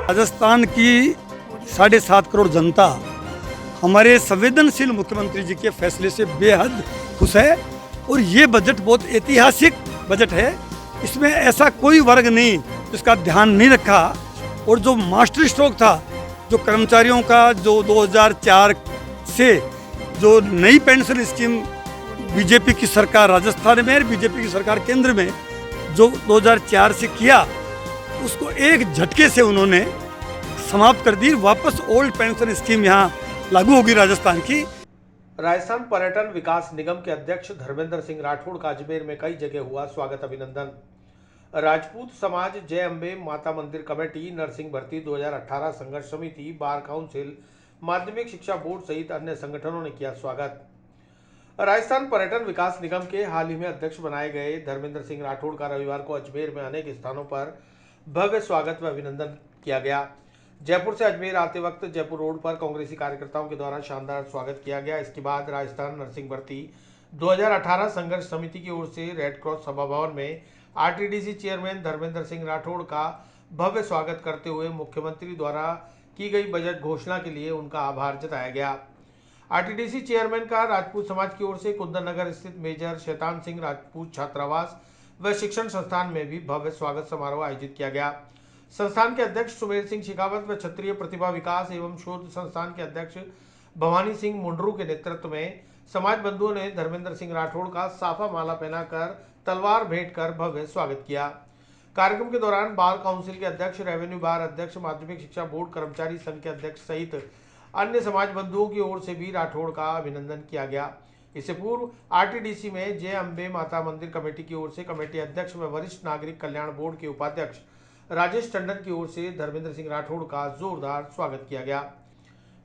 राजस्थान की 7.5 करोड़ जनता हमारे संवेदनशील मुख्यमंत्री जी के फैसले से बेहद खुश है और ये बजट बहुत ऐतिहासिक बजट है। इसमें ऐसा कोई वर्ग नहीं जिसका ध्यान नहीं रखा और जो मास्टर स्ट्रोक था, जो कर्मचारियों का जो 2004 से जो नई पेंशन स्कीम बीजेपी की सरकार राजस्थान में और बीजेपी की सरकार केंद्र में जो 2004 से किया, उसको एक झटके से उन्होंने समाप्त कर दी। वापस ओल्ड पेंशन स्कीम यहाँ लागू होगी राजस्थान की। राजस्थान पर्यटन विकास निगम के अध्यक्ष धर्मेंद्र सिंह राठौड़ का अजमेर में कई जगह हुआ स्वागत अभिनंदन। राजपूत समाज, जय अम्बे माता मंदिर कमेटी, नर्सिंग भर्ती 2018 संघर्ष समिति, बार काउंसिल, माध्यमिक शिक्षा बोर्ड सहित अन्य संगठनों ने किया स्वागत। राजस्थान पर्यटन विकास निगम के हाल ही में अध्यक्ष बनाए गए धर्मेंद्र सिंह राठौड़ का रविवार को अजमेर में अनेक स्थानों पर भव्य स्वागत व अभिनंदन किया गया। जयपुर से अजमेर आते वक्त जयपुर रोड पर कांग्रेसी कार्यकर्ताओं के द्वारा शानदार स्वागत किया गया। इसके बाद राजस्थान नर्सिंग भर्ती 2018 संघर्ष समिति की ओर से रेड क्रॉस सभा भवन में आरटीडीसी चेयरमैन धर्मेंद्र सिंह राठौड़ का भव्य स्वागत करते हुए मुख्यमंत्री द्वारा की गई बजट घोषणा के लिए उनका आभार जताया गया। आरटीडीसी चेयरमैन का राजपूत समाज की ओर से कुंदन नगर स्थित मेजर शैतान सिंह राजपूत छात्रावास व शिक्षण संस्थान में भी भव्य स्वागत समारोह आयोजित किया गया। संस्थान के अध्यक्ष सुमेर सिंह शेखावत व क्षत्रिय प्रतिभा विकास एवं शोध संस्थान के अध्यक्ष भवानी सिंह मुंडरू के नेतृत्व में समाज बंधुओं ने धर्मेंद्र सिंह राठौड़ का साफा माला पहनाकर तलवार भेंट कर भव्य स्वागत किया। कार्यक्रम के दौरान बार काउंसिल के अध्यक्ष, रेवेन्यू बार अध्यक्ष, माध्यमिक शिक्षा बोर्ड कर्मचारी संघ के अध्यक्ष सहित अन्य समाज बंधुओं की ओर से भी राठौड़ का अभिनंदन किया गया। इससे पूर्व आरटीडीसी में जय अम्बे माता मंदिर कमेटी की ओर से कमेटी अध्यक्ष व वरिष्ठ नागरिक कल्याण बोर्ड के उपाध्यक्ष राजेश टंडन की ओर से धर्मेंद्र सिंह राठौड़ का जोरदार स्वागत किया गया।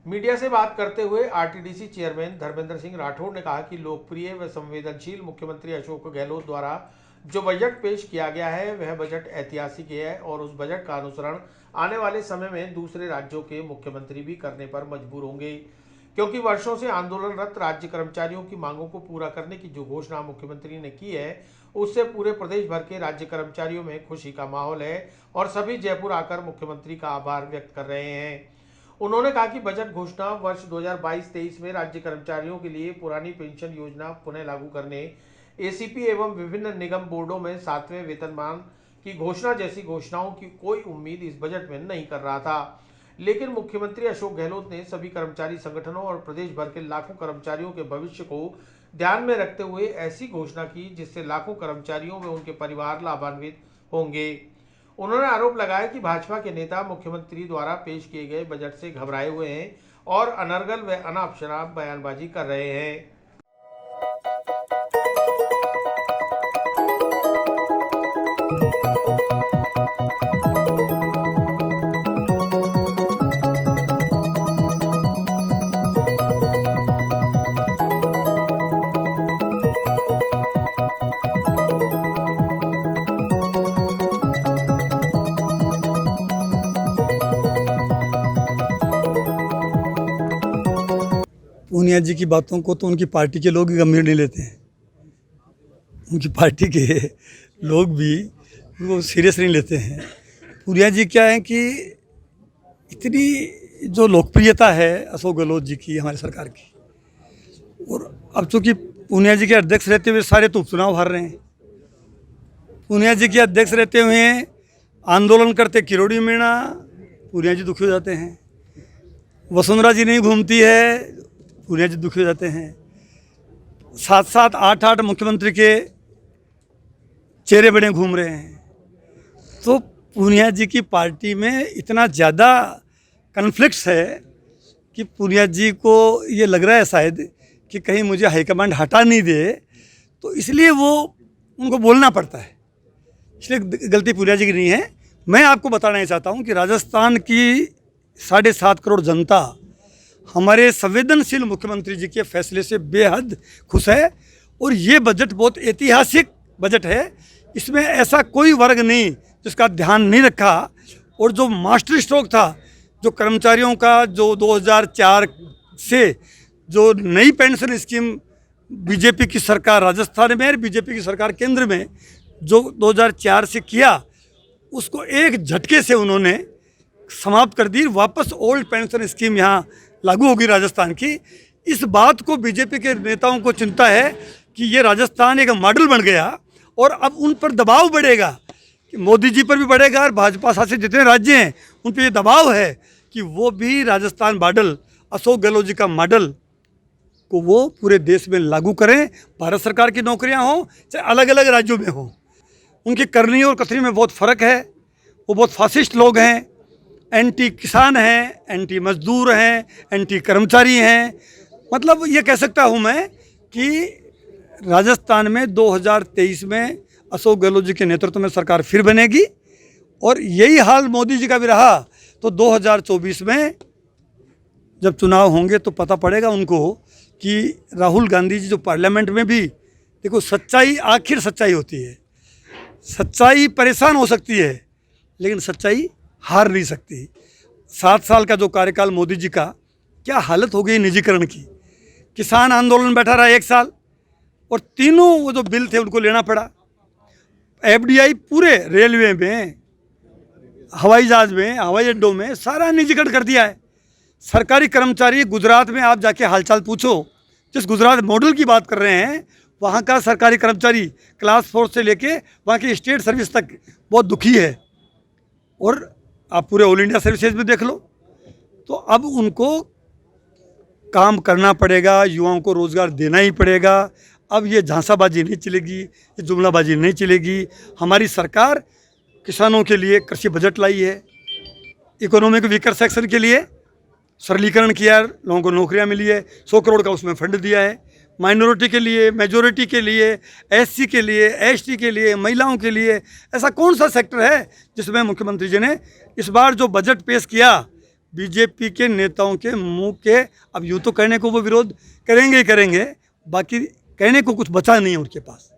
मीडिया से बात करते हुए आरटीडीसी चेयरमैन धर्मेंद्र सिंह राठौड़ ने कहा कि लोकप्रिय व संवेदनशील मुख्यमंत्री अशोक गहलोत द्वारा जो बजट पेश किया गया है वह बजट ऐतिहासिक है और उस बजट का अनुसरण आने वाले समय में दूसरे राज्यों के मुख्यमंत्री भी करने पर मजबूर होंगे, क्योंकि वर्षों से आंदोलनरत राज्य कर्मचारियों की मांगों को पूरा करने की जो घोषणा मुख्यमंत्री ने की है उससे पूरे प्रदेश भर के राज्य कर्मचारियों में खुशी का माहौल है और सभी जयपुर आकर मुख्यमंत्री का आभार व्यक्त कर रहे हैं। उन्होंने कहा कि बजट घोषणा वर्ष 2022-23 में राज्य कर्मचारियों के लिए पुरानी पेंशन योजना पुनः लागू करने, एसीपी एवं विभिन्न निगम बोर्डों में 7वें वेतनमान की घोषणा जैसी घोषणाओं की कोई उम्मीद इस बजट में नहीं कर रहा था, लेकिन मुख्यमंत्री अशोक गहलोत ने सभी कर्मचारी संगठनों और प्रदेश भर के लाखों कर्मचारियों के भविष्य को ध्यान में रखते हुए ऐसी घोषणा की जिससे लाखों कर्मचारियों में उनके परिवार लाभान्वित होंगे। उन्होंने आरोप लगाया कि भाजपा के नेता मुख्यमंत्री द्वारा पेश किए गए बजट से घबराए हुए हैं और अनर्गल व अनाप शनाप बयानबाजी कर रहे हैं। पूनिया जी की बातों को तो उनकी पार्टी के लोग गंभीर नहीं लेते हैं, उनकी पार्टी के लोग भी वो सीरियस नहीं लेते हैं। पूनिया जी क्या है कि इतनी जो लोकप्रियता है अशोक गहलोत जी की, हमारी सरकार की, और अब चूँकि पूनिया जी के अध्यक्ष रहते हुए सारे तो उपचुनाव हार रहे हैं। पूनिया जी के अध्यक्ष रहते हुए आंदोलन करते किरोड़ी मीणा, पूनिया जी दुखी हो जाते हैं। वसुंधरा जी नहीं घूमती है, पूनिया जी दुखी हो जाते हैं। 7-7, 8-8 मुख्यमंत्री के चेहरे बड़े घूम रहे हैं। तो पूनिया जी की पार्टी में इतना ज़्यादा कन्फ्लिक्ट्स है कि पूनिया जी को ये लग रहा है शायद कि कहीं मुझे हाईकमांड हटा नहीं दे, तो इसलिए वो उनको बोलना पड़ता है। इसलिए गलती पूनिया जी की नहीं है। मैं आपको बताना चाहता हूँ कि राजस्थान की 7.5 करोड़ जनता हमारे संवेदनशील मुख्यमंत्री जी के फैसले से बेहद खुश है और ये बजट बहुत ऐतिहासिक बजट है। इसमें ऐसा कोई वर्ग नहीं जिसका ध्यान नहीं रखा और जो मास्टर स्ट्रोक था, जो कर्मचारियों का जो 2004 से जो नई पेंशन स्कीम बीजेपी की सरकार राजस्थान में और बीजेपी की सरकार केंद्र में जो 2004 से किया, उसको एक झटके से उन्होंने समाप्त कर दी, वापस ओल्ड पेंशन स्कीम यहाँ लागू होगी राजस्थान की। इस बात को बीजेपी के नेताओं को चिंता है कि ये राजस्थान एक मॉडल बन गया और अब उन पर दबाव बढ़ेगा, कि मोदी जी पर भी बढ़ेगा और भाजपा शासित जितने राज्य हैं उन पर ये दबाव है कि वो भी राजस्थान मॉडल, अशोक गहलोत जी का मॉडल को वो पूरे देश में लागू करें। भारत सरकार की नौकरियां हों चाहे अलग अलग राज्यों में हों, उनकी करनी और कथनी में बहुत फ़र्क है। वो बहुत फासिस्ट लोग हैं, एंटी किसान हैं, एंटी मजदूर हैं, एंटी कर्मचारी हैं। मतलब ये कह सकता हूँ मैं कि राजस्थान में 2023 में अशोक गहलोत जी के नेतृत्व में सरकार फिर बनेगी और यही हाल मोदी जी का भी रहा तो 2024 में जब चुनाव होंगे तो पता पड़ेगा उनको कि राहुल गांधी जी जो पार्लियामेंट में भी, देखो सच्चाई आखिर सच्चाई होती है, सच्चाई परेशान हो सकती है लेकिन सच्चाई हार नहीं सकती। 7 साल का जो कार्यकाल मोदी जी का, क्या हालत हो गई निजीकरण की। किसान आंदोलन बैठा रहा 1 साल और तीनों वो जो बिल थे उनको लेना पड़ा। एफडीआई पूरे रेलवे में, हवाई जहाज में, हवाई अड्डों में सारा निजीकरण कर दिया है। सरकारी कर्मचारी, गुजरात में आप जाके हालचाल पूछो, जिस गुजरात मॉडल की बात कर रहे हैं वहाँ का सरकारी कर्मचारी क्लास 4 से लेके वहाँ की स्टेट सर्विस तक बहुत दुखी है। और आप पूरे ऑल इंडिया सर्विसेज में देख लो। तो अब उनको काम करना पड़ेगा, युवाओं को रोज़गार देना ही पड़ेगा। अब ये झांसाबाजी नहीं चलेगी, ये जुमलाबाजी नहीं चलेगी। हमारी सरकार किसानों के लिए कृषि बजट लाई है, इकोनॉमिक वीकर सेक्शन के लिए सरलीकरण किया, लोगों को नौकरियां मिली है, 100 करोड़ का उसमें फंड दिया है। माइनॉरिटी के लिए, मेजॉरिटी के लिए, एससी के लिए, एसटी के लिए, महिलाओं के लिए, ऐसा कौन सा सेक्टर है जिसमें मुख्यमंत्री जी ने इस बार जो बजट पेश किया, बीजेपी के नेताओं के मुंह के, अब यूँ तो कहने को वो विरोध करेंगे ही करेंगे, बाकी कहने को कुछ बचा नहीं है उनके पास।